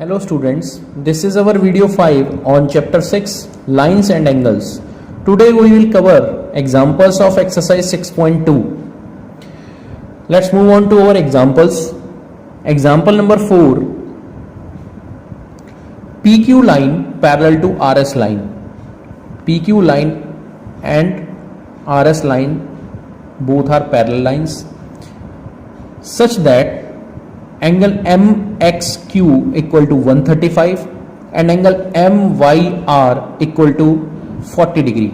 Hello students, this is our video 5 on chapter 6 lines and angles. Today we will cover examples of exercise 6.2. Let's move on to our examples. Example number 4. PQ line parallel to RS line. PQ line and RS line both are parallel lines such that angle MXQ equal to 135 and angle MYR equal to 40 degree.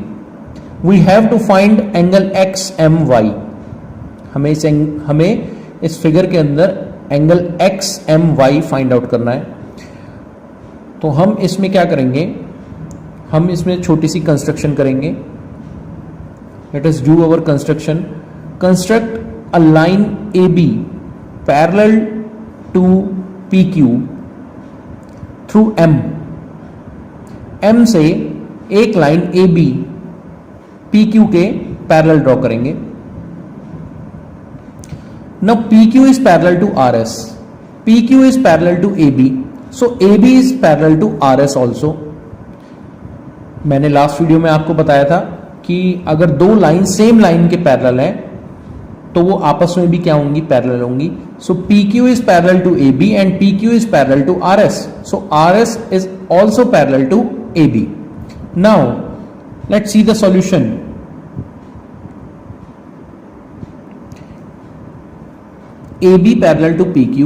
We have to find angle XMY. हमें इस figure के अंदर angle XMY find out करना है. तो हम इसमें क्या करेंगे, हम इसमें छोटी सी कंस्ट्रक्शन करेंगे. Let us do our construction. Construct a line AB parallel to PQ through M से एक लाइन AB PQ के पैरेलल ड्रॉ करेंगे. Now PQ is parallel to RS, PQ is parallel to AB, so AB is parallel to RS also. मैंने last video में आपको बताया था कि अगर दो लाइन सेम लाइन के पैरेलल है तो वो आपस में भी क्या होंगी, पैरेलल होंगी. So PQ is parallel to AB and PQ is parallel to RS. So RS is also parallel to AB. Now let's see the solution. AB parallel to PQ,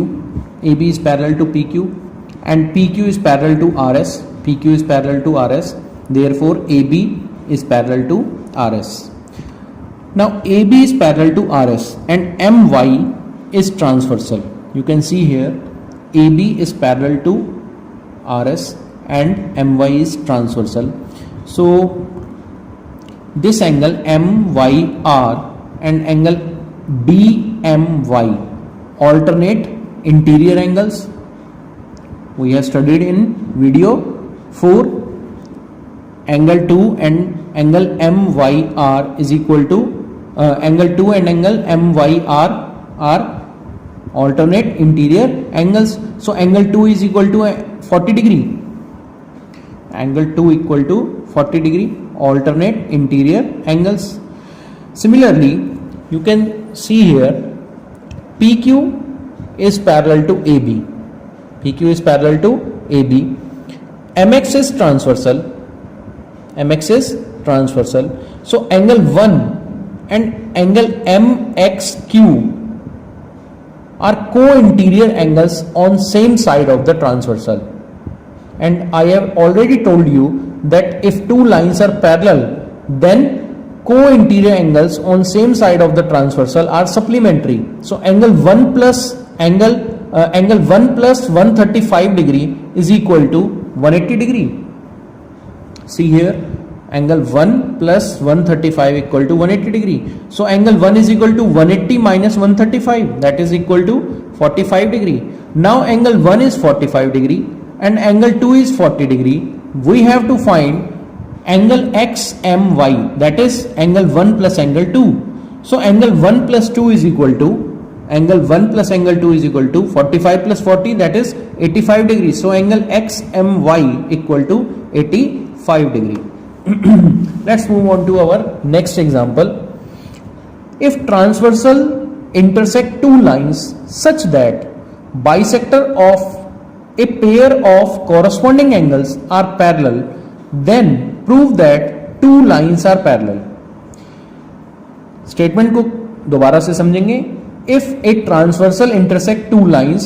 AB is parallel to PQ and PQ is parallel to RS, PQ is parallel to RS, therefore AB is parallel to RS. Now AB is parallel to RS and MY is transversal. You can see here AB is parallel to RS and MY is transversal. So this angle MYR and angle BMY alternate interior angles. We have studied in video 4. Angle 2 and angle MYR is equal to angle 2 and angle MYR are alternate interior angles. So angle 2 is equal to 40 degree. Angle 2 equal to 40 degree alternate interior angles. Similarly, you can see here PQ is parallel to AB. PQ is parallel to AB. MX is transversal. MX is transversal. So angle 1 and angle MXQ are co-interior angles on same side of the transversal. And I have already told you that if two lines are parallel, then co-interior angles on same side of the transversal are supplementary. So angle 1 plus angle 1 plus 135 degree is equal to 180 degree. See here, angle 1 plus 135 equal to 180 degree. So angle 1 is equal to 180 minus 135, that is equal to 45 degree. Now angle 1 is 45 degree and angle 2 is 40 degree. We have to find angle XMY, that is angle 1 plus angle 2. So angle 1 plus 2 is equal to angle 1 plus angle 2 is equal to 45 plus 40, that is 85 degrees. So angle XMY equal to 85 degree. Let's move on to our next example. If transversal intersect two lines such that bisector of a pair of corresponding angles are parallel, then prove that two lines are parallel. Statement को दोबारा से समझेंगे. If a transversal intersect two lines,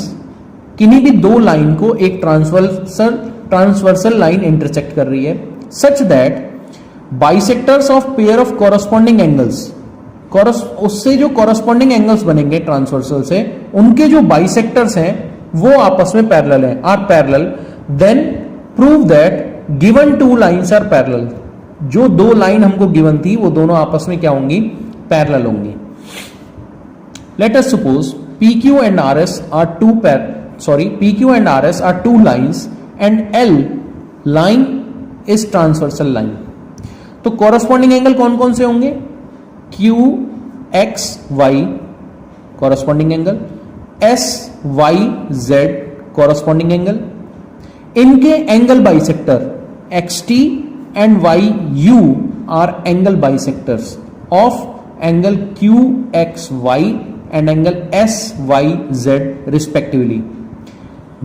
किन्हीं भी दो line को एक transversal line intersect कर रही है, such that bisectors of pair of corresponding angles, उससे जो कॉरस्पॉन्डिंग एंगल्स बनेंगे ट्रांसवर्सल से, उनके जो बाइसेक्टर्स हैं वो आपस में पैरेलल हैं, are parallel, then prove that given two lines are parallel. जो दो लाइन हमको गिवन थी वो दोनों आपस में क्या होंगी, पैरेलल होंगी. Let us suppose PQ and RS are two lines and L line is transversal line. तो कॉरस्पॉन्डिंग एंगल कौन कौन से होंगे, QXY corresponding angle, SYZ corresponding angle, इनके angle bisector XT and YU are angle bisectors of angle QXY and angle SYZ respectively.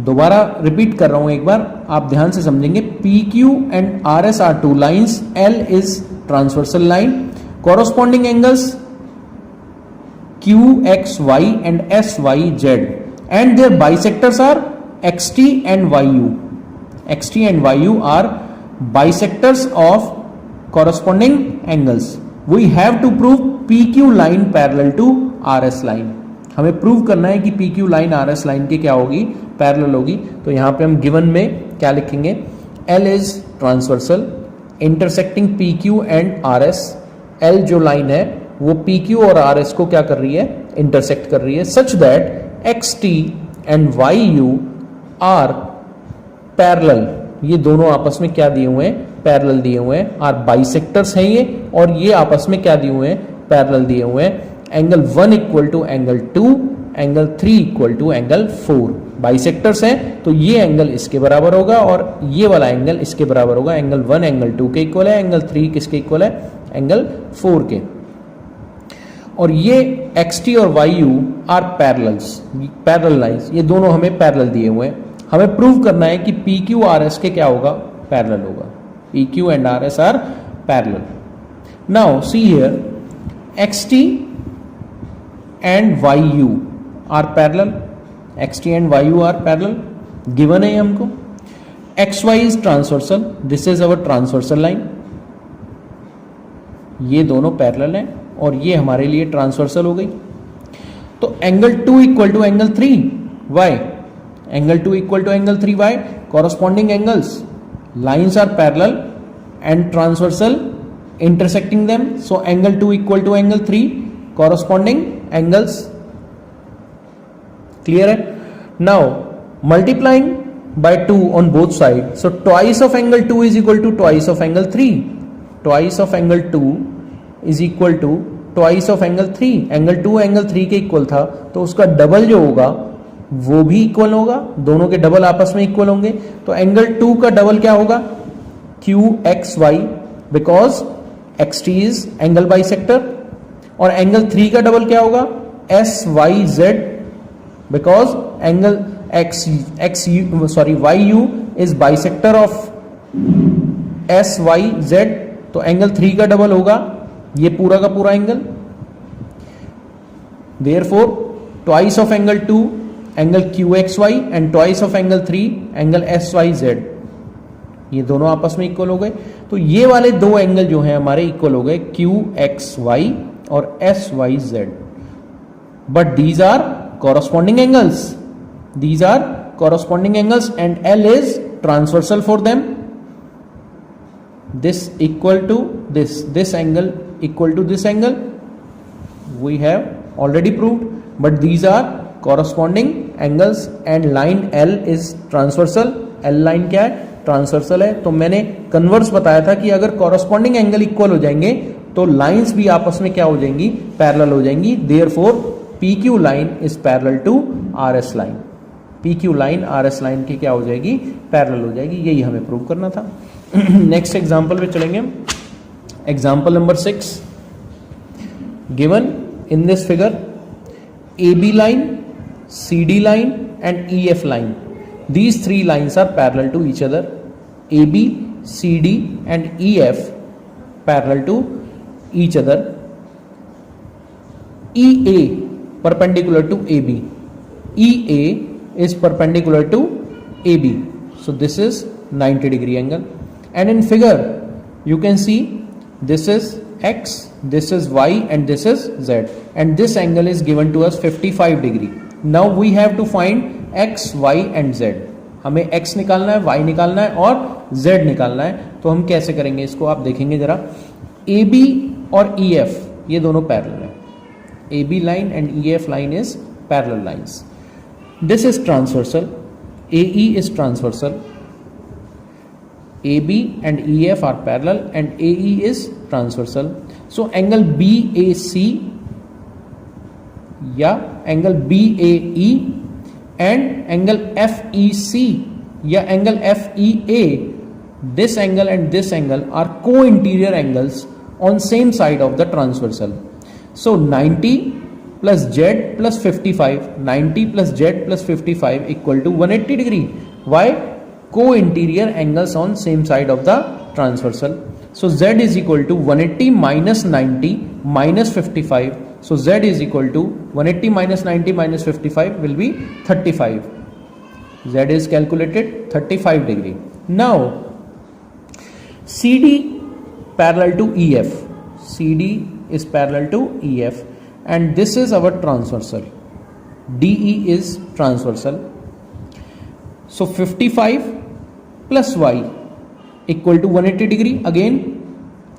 दोबारा repeat कर रहा हूं एक बार, आप ध्यान से समझेंगे. PQ and RS are two lines. L is transversal line. Corresponding angles QXY and SYZ and their bisectors are XT and YU. XT and YU are bisectors of corresponding angles. We have to prove PQ line parallel to RS line. हमें prove करना है कि PQ line RS line की क्या होगी, parallel होगी. तो यहां पे हम गिवन में क्या लिखेंगे, L is transversal intersecting PQ and RS. L जो लाइन है वो PQ और RS को क्या कर रही है, इंटरसेक्ट कर रही है, such that XT and YU are parallel. ये दोनों आपस में क्या दिए हुए हैं, पैरेलल दिए हुए हैं. आर बाइसेक्टर्स हैं ये, और ये आपस में क्या दिए हुए हैं, पैरेलल दिए हुए हैं. Angle 1 equal to angle 2, angle 3 equal to angle 4. Bisectors हैं तो ये एंगल इसके बराबर होगा और ये वाला एंगल इसके बराबर होगा. एंगल 1 एंगल 2 के इक्वल है, एंगल 3 किसके इक्वल है, एंगल 4 के. और ये XT और YU are parallels, parallel lines, ये दोनों हमें पैरेलल दिए हुए हैं. हमें प्रूव करना है कि PQ RS के क्या होगा, पैरेलल होगा. PQ and RS are parallel. Now see here, XT and YU are parallel. XT and YU are parallel, given है हमको. XY is transversal, this is our transversal line. ये दोनों पैरेलल हैं और ये हमारे लिए ट्रांसवर्सल हो गई. तो angle 2 equal to angle 3, why? Angle 2 equal to angle 3. Why? Corresponding angles. Lines are parallel and transversal intersecting them. So angle 2 equal to angle 3. Corresponding angles. Clear है? Now multiplying by 2 on both sides. So twice of angle 2 is equal to twice of angle 3. Twice of angle 2 is equal to twice of angle 3. Angle 2 angle 3 के equal था, तो उसका double जो होगा वो भी equal होगा. दोनों के डबल आपस में इक्वल होंगे. तो एंगल 2 का डबल क्या होगा, QXY, because XT is angle bisector. और एंगल 3 का डबल क्या होगा, SYZ, because angle YU is bisector of SYZ. तो एंगल 3 का डबल होगा ये पूरा का पूरा angle. Therefore twice of angle 2 angle QXY and twice of angle 3 angle SYZ. ये दोनों आपस में इक्वल हो गए. तो ये वाले दो एंगल जो हैं हमारे इक्वल हो गए, QXY और SYZ. But these are corresponding angles, these are corresponding angles and L is transversal for them. This equal to this angle equal to this angle, we have already proved. But these are corresponding angles and line L is transversal. L line क्या है, transversal है. तो मैंने converse बताया था कि अगर corresponding angle equal हो जाएंगे तो लाइंस भी आपस में क्या हो जाएंगी, पैरेलल हो जाएंगी. Therefore PQ line is parallel to RS line. PQ line RS line की क्या हो जाएगी, पैरेलल हो जाएगी. यही हमें प्रूव करना था. नेक्स्ट एग्जाम्पल पे चलेंगे. Example number 6. Given in this figure AB line, CD line and EF line. These three lines are parallel to each other. AB, CD and EF parallel to each other. EA perpendicular to AB. EA is perpendicular to AB. So this is 90 degree angle. And in figure you can see this is X, this is Y and this is Z, and this angle is given to us 55 degree. Now we have to find X, Y and Z. हमें X निकालना है, Y निकालना है और Z निकालना है. तो हम कैसे करेंगे इसको, आप देखेंगे जरा. AB और EF ये दोनों पैरेलल है. AB line and EF line is parallel lines. This is transversal. AE is transversal. AB and EF are parallel and AE is transversal. So angle BAC या angle BAE and angle FEC या angle FEA, this angle and this angle are co-interior angles on same side of the transversal. So 90 plus Z plus 55, 90 plus Z plus 55 equal to 180 degree. Why? Co-interior angles on same side of the transversal. So Z is equal to 180 minus 90 minus 55. So Z is equal to 180 minus 90 minus 55 will be 35. Z is calculated 35 degree. Now CD parallel to EF. CD is parallel to EF and this is our transversal. DE is transversal. So 55 plus Y equal to 180 degree. Again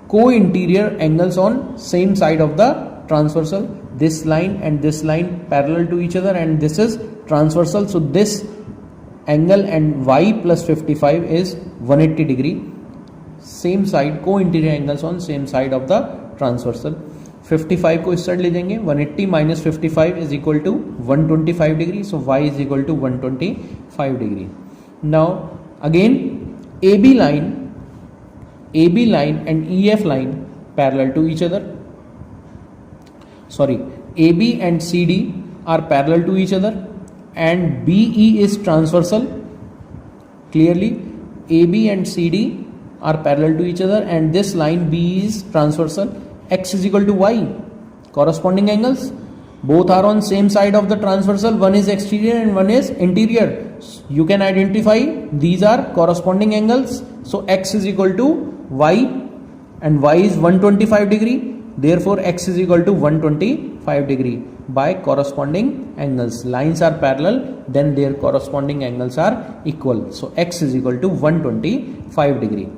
co-interior angles on same side of the transversal. This line and this line parallel to each other and this is transversal. So this angle and Y plus 55 is 180 degree. Same side co-interior angles on same side of the transversal. 55 को इस side ले जाएंगे. 180 minus 55 is equal to 125 degree. So Y is equal to 125 degree. Now again AB line and EF line parallel to each other. Sorry, AB and CD are parallel to each other and BE is transversal. Clearly AB and CD are parallel to each other and this line BE is transversal. X is equal to Y. Corresponding angles, both are on same side of the transversal. One is exterior and one is interior. You can identify these are corresponding angles. So X is equal to Y and Y is 125 degree. Therefore X is equal to 125 degree by corresponding angles. Lines are parallel, then their corresponding angles are equal. So X is equal to 125 degree.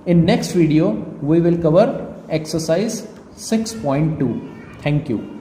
In next video we will cover exercise 6.2. Thank you.